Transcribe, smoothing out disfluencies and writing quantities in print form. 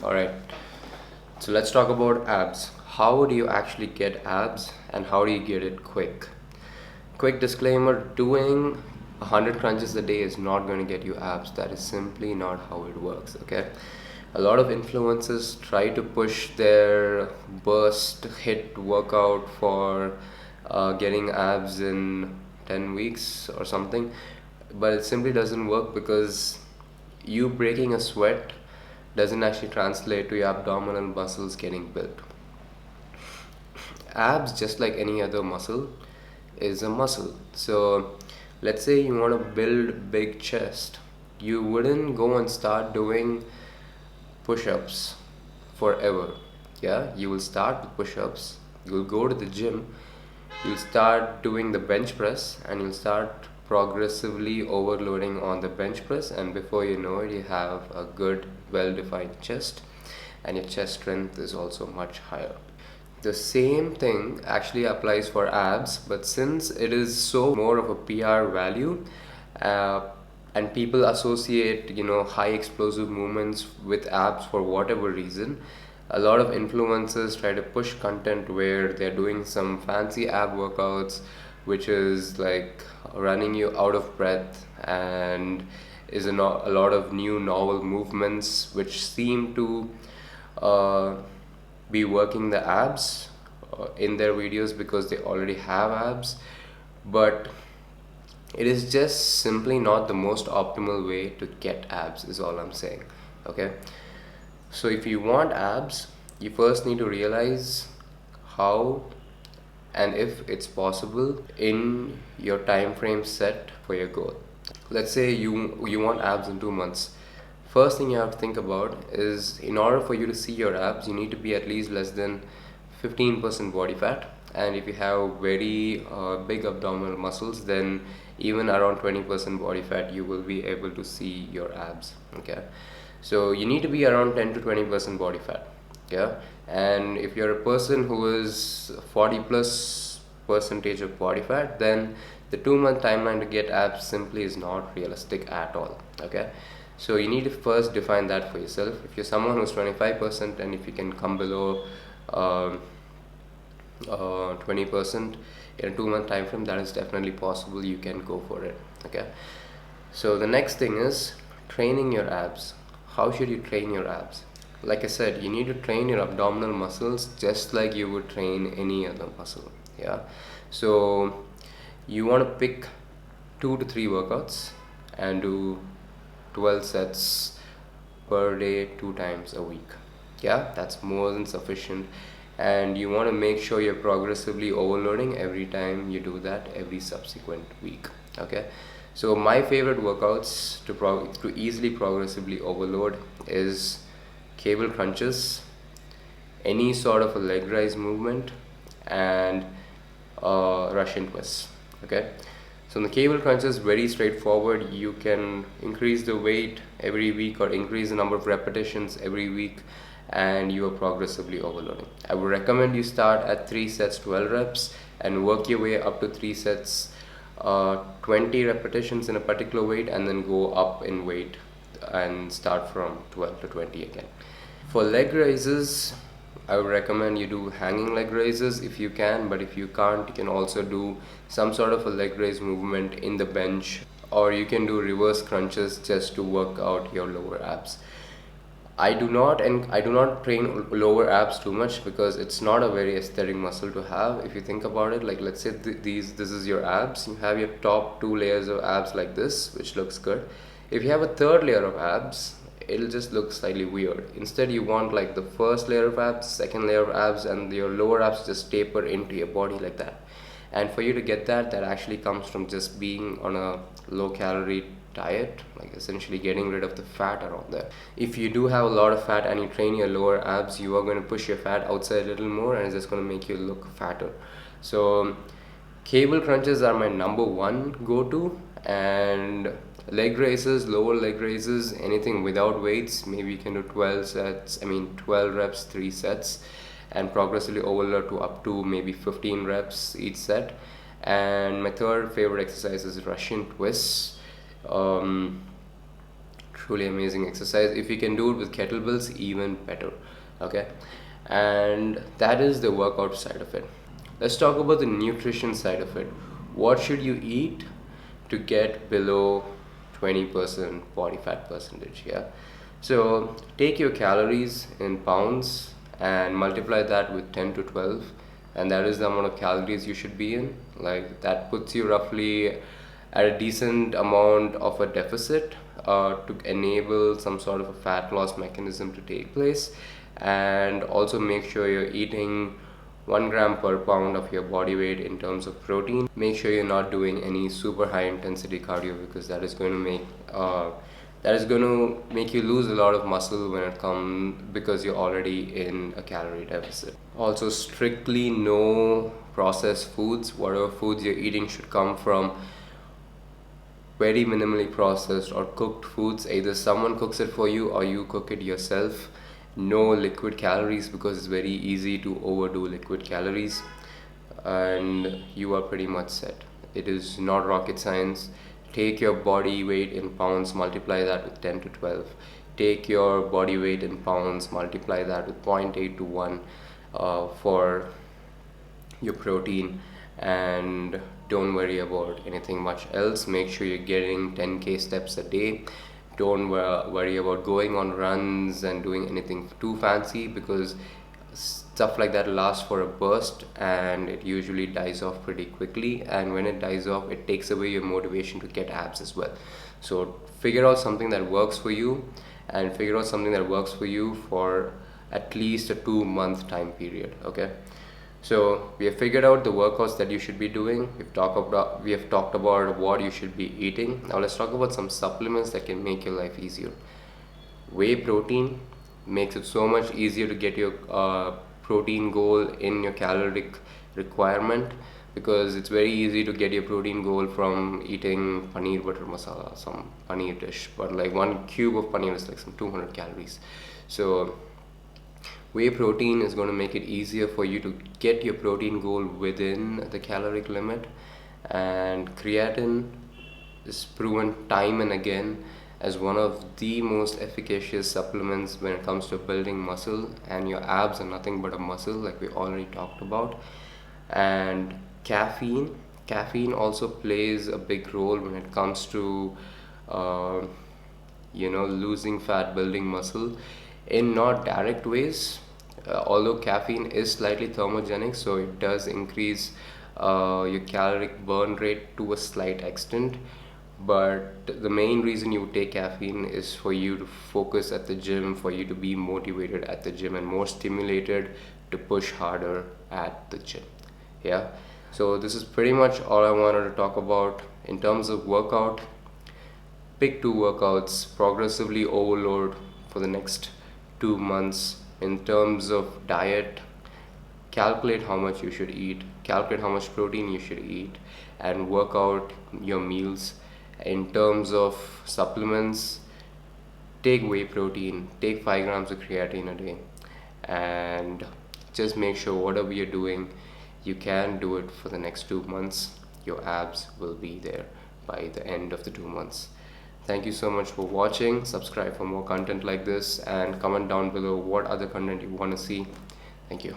Alright, so let's talk about abs. How do you actually get abs and how do you get it quick? Quick disclaimer, doing 100 crunches a day is not going to get you abs. That is simply not how it works, okay? A lot of influencers try to push their burst hit workout for getting abs in 10 weeks or something, but it simply doesn't work because you breaking a sweat doesn't actually translate to your abdominal muscles getting built. Abs, just like any other muscle, is a muscle. So let's say you want to build big chest, you wouldn't go and start doing push-ups forever. Yeah, you will start with push-ups, you'll go to the gym, you'll start doing the bench press, and you'll start progressively overloading on the bench press, and before you know it, you have a good well-defined chest, and your chest strength is also much higher. The same thing actually applies for abs, but since it is so more of a PR value, uh, and people associate high explosive movements with abs for whatever reason, a lot of influencers try to push content where they're doing some fancy ab workouts, which is like running you out of breath, and is a lot of new novel movements which seem to uh, be working the abs in their videos because they already have abs, but it is just simply not the most optimal way to get abs, is all I'm saying. Okay, so if you want abs, you first need to realize how and if it's possible in your time frame set for your goal. Let's say you want abs in 2 months. First thing you have to think about is, in order for you to see your abs, you need to be at least less than 15% body fat, and if you have very big abdominal muscles, then even around 20% body fat you will be able to see your abs. Okay, so you need to be around 10 to 20% body fat. Yeah, and if you're a person who is 40 plus percentage of body fat, then the 2 month timeline to get abs simply is not realistic at all. Okay, so you need to first define that for yourself. If you're someone who's 25%, and if you can come below 20% in a 2 month time frame, that is definitely possible. You can go for it. Okay, so the next thing is training your abs. How should you train your abs? Like I said, you need to train your abdominal muscles just like you would train any other muscle. Yeah, so you want to pick 2 to 3 workouts and do 12 sets per day, 2 times a week. Yeah, that's more than sufficient, and you want to make sure you're progressively overloading every time you do that every subsequent week. Okay, so my favorite workouts to easily progressively overload is cable crunches, any sort of a leg rise movement, and Russian twists. Okay, so the cable crunch is very straightforward. You can increase the weight every week or increase the number of repetitions every week, and you are progressively overloading. I would recommend you start at 3 sets, 12 reps, and work your way up to 3 sets, 20 repetitions in a particular weight, and then go up in weight and start from 12 to 20 again. For leg raises, I would recommend you do hanging leg raises if you can, but if you can't, you can also do some sort of a leg raise movement in the bench, or you can do reverse crunches just to work out your lower abs. I do not train lower abs too much because it's not a very aesthetic muscle to have. If you think about it, like let's say this is your abs, you have your top 2 layers of abs like this, which looks good. If you have a third layer of abs, it'll just look slightly weird. Instead, you want like the first layer of abs, second layer of abs, and your lower abs just taper into your body like that. And for you to get that, that actually comes from just being on a low calorie diet, like essentially getting rid of the fat around there. If you do have a lot of fat and you train your lower abs, you are going to push your fat outside a little more, and it's just going to make you look fatter. So cable crunches are my number one go-to, and leg raises, lower leg raises, anything without weights, maybe you can do 12 reps, 3 sets, and progressively overload to up to maybe 15 reps each set. And my third favorite exercise is Russian twists. Truly amazing exercise. If you can do it with kettlebells, even better. Okay, and that is the workout side of it. Let's talk about the nutrition side of it. What should you eat to get below 20% body fat percentage? Yeah, so take your calories in pounds and multiply that with 10 to 12, and that is the amount of calories you should be in. Like that puts you roughly at a decent amount of a deficit to enable some sort of a fat loss mechanism to take place. And also make sure you're eating 1 gram per pound of your body weight in terms of protein. Make sure you're not doing any super high intensity cardio, because that is going to make you lose a lot of muscle when it comes, because you're already in a calorie deficit. Also, strictly no processed foods. Whatever foods you're eating should come from very minimally processed or cooked foods. Either someone cooks it for you or you cook it yourself. No liquid calories, because it's very easy to overdo liquid calories, and you are pretty much set. It is not rocket science. Take your body weight in pounds, multiply that with 10 to 12. Take your body weight in pounds, multiply that with 0.8 to 1 for your protein, and don't worry about anything much else. Make sure you're getting 10k steps a day. Don't worry about going on runs and doing anything too fancy, because stuff like that lasts for a burst and it usually dies off pretty quickly, and when it dies off, it takes away your motivation to get abs as well. So figure out something that works for you, and figure out something that works for you for at least a 2-month time period. Okay, so we have figured out the workouts that you should be doing. We have talked about what you should be eating. Now let's talk about some supplements that can make your life easier. Whey protein makes it so much easier to get your protein goal in your caloric requirement, because it's very easy to get your protein goal from eating paneer butter masala, some paneer dish, but like 1 cube of paneer is like some 200 calories. So whey protein is going to make it easier for you to get your protein goal within the caloric limit. And creatine is proven time and again as one of the most efficacious supplements when it comes to building muscle, and your abs are nothing but a muscle, like we already talked about. And caffeine also plays a big role when it comes to losing fat, building muscle in not direct ways. Although caffeine is slightly thermogenic, so it does increase your caloric burn rate to a slight extent. But the main reason you take caffeine is for you to focus at the gym, for you to be motivated at the gym and more stimulated to push harder at the gym. Yeah, so this is pretty much all I wanted to talk about in terms of workout. Pick 2 workouts, progressively overload for the next 2 months. In terms of diet, calculate how much you should eat, calculate how much protein you should eat, and work out your meals. In terms of supplements, take whey protein, take 5 grams of creatine a day, and just make sure whatever you're doing, you can do it for the next 2 months. Your abs will be there by the end of the 2 months. Thank you so much for watching. Subscribe for more content like this, and comment down below what other content you want to see. Thank you.